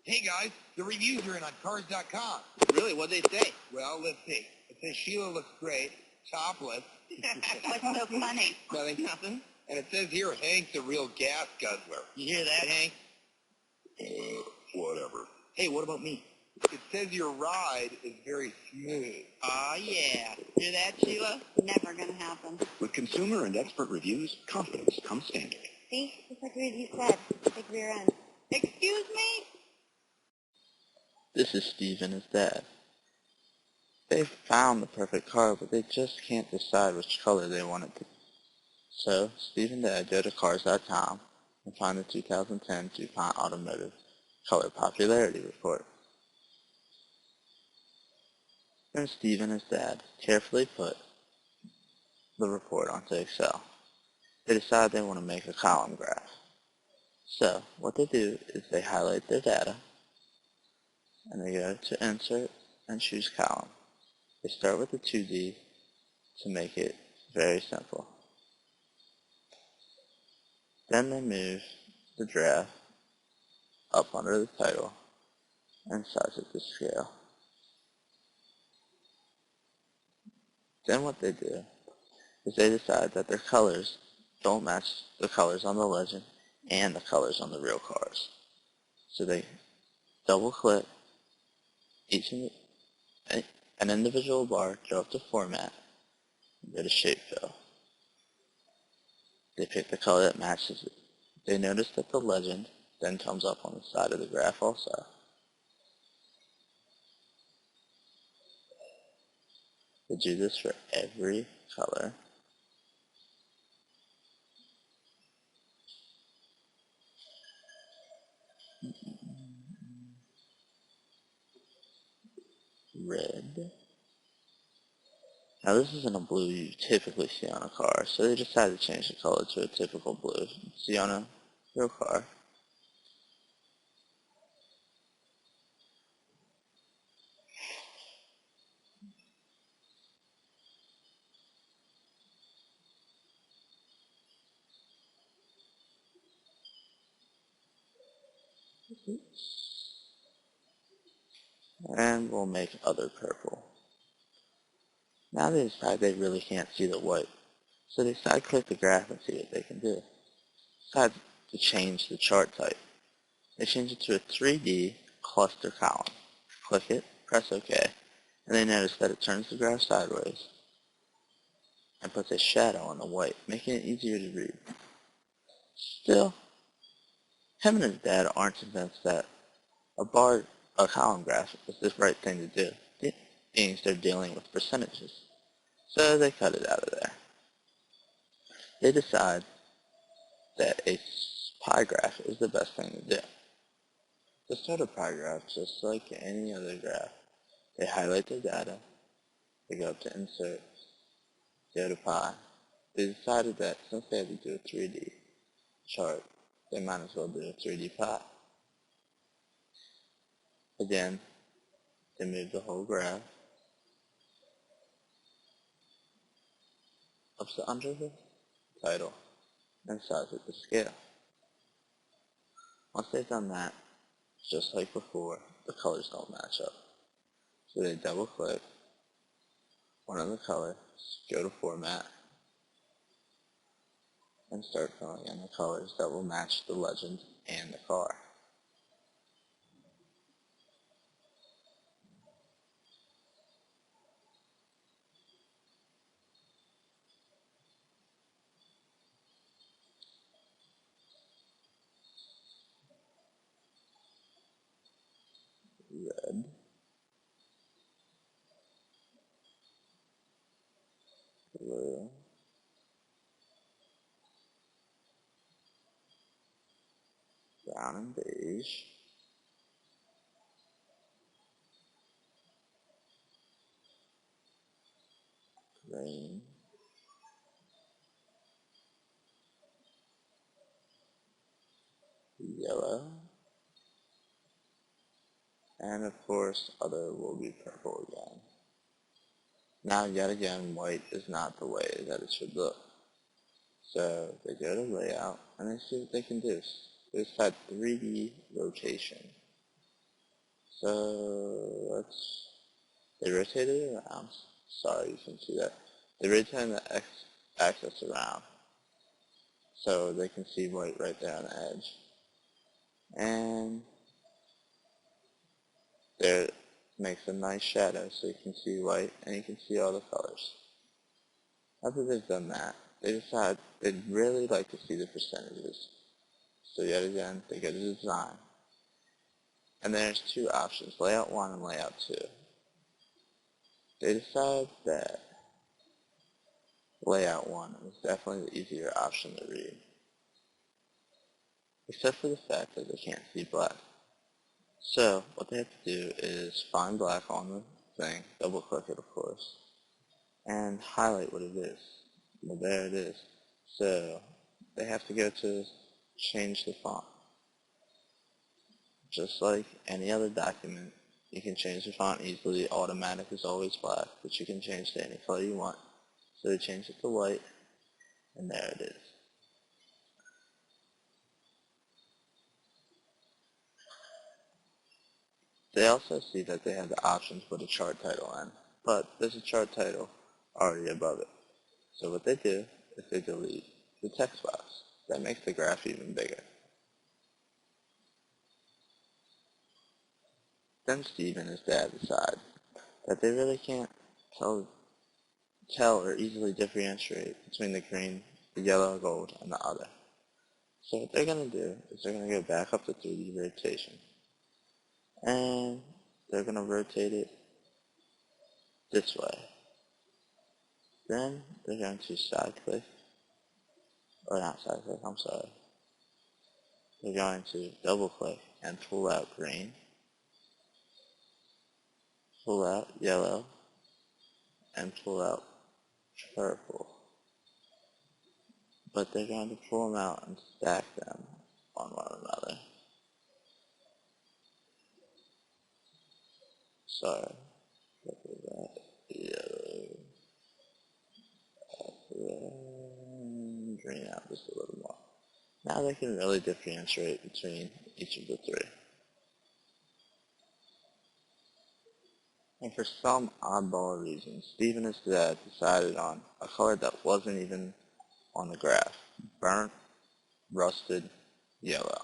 Hey guys, the reviews are in on Cars.com. Really? What'd they say? Well, let's see. It says Sheila looks great, topless. What's so funny? Nothing. And it says here Hank's a real gas guzzler. You hear that, Hank? Whatever. Hey, what about me? It says your ride is very smooth. Aw, yeah. Hear that, Sheila? Never gonna happen. With consumer and expert reviews, confidence comes standard. See? Just like you said. Big rear end. Excuse me? This is Steve and his dad. They found the perfect car, but they just can't decide which color they want it to be. So, Steve and Dad go to Cars.com and find the 2010 DuPont Automotive Color Popularity Report. Then Steve and his dad carefully put the report onto Excel. They decide they want to make a column graph. So, what they do is they highlight their data, and they go to Insert and choose Column. They start with the 2D to make it very simple. Then they move the graph up under the title and size it to scale. Then what they do is they decide that their colors don't match the colors on the Legend and the colors on the real cars. So they double click an individual bar, go up to Format, and go to Shape Fill. They pick the color that matches it. They notice that the Legend then comes up on the side of the graph also. They do this for every color. Red. Now this isn't a blue you typically see on a car, so they decided to change the color to a typical blue you see on a real car. And we'll make other purple. Now they decide they really can't see the white, so they side click the graph and see what they can do. Decide to change the chart type. They change it to a 3D cluster column. Click it, press OK, and they notice that it turns the graph sideways and puts a shadow on the white, making it easier to read. Still, him and his dad aren't convinced that a column graph is the right thing to do, being they're dealing with percentages. So they cut it out of there. They decide that a pie graph is the best thing to do. To start a pie graph, just like any other graph, they highlight their data, they go up to Insert, go to Pie. They decided that since they had to do a 3D chart, they might as well do a 3D pie. Again, they move the whole graph up to under the title and size it to scale. Once they've done that, just like before, the colors don't match up. So they double click one of the colors, go to Format, and start filling in the colors that will match the Legend and the car. Red, blue, brown and beige, green, yellow, and of course other will be purple again. Now yet again, white is not the way that it should look. So they go to Layout and they see what they can do. They decide 3D rotation. So they rotated it around. Sorry, you can see that. They rotated the x-axis around so they can see white right there on the edge. And there makes a nice shadow so you can see white and you can see all the colors. After they've done that, they decide they'd really like to see the percentages. So yet again, they go to design. And there's two options, layout 1 and layout 2. They decide that layout 1 is definitely the easier option to read. Except for the fact that they can't see black. So, what they have to do is find black on the thing, double click it of course, and highlight what it is. Well, there it is. So, they have to go to change the font. Just like any other document, you can change the font easily. Automatic is always black, but you can change to any color you want. So they change it to white, and there it is. They also see that they have the option to put a chart title in, but there's a chart title already above it. So what they do is they delete the text box. That makes the graph even bigger. Then Steve and his dad decide that they really can't tell or easily differentiate between the green, the yellow, gold, and the other. So what they're going to do is they're going to go back up to 3D rotation. And they're going to rotate it this way. Then they're going to side click, or not side click, I'm sorry. They're going to double click and pull out green, pull out yellow, and pull out purple. But they're going to pull them out and stack them on one another. Sorry. Look at that. Yellow. And green out just a little more. Now they can really differentiate between each of the three. And for some oddball reason, Steve and his dad decided on a color that wasn't even on the graph. Burnt, rusted, yellow.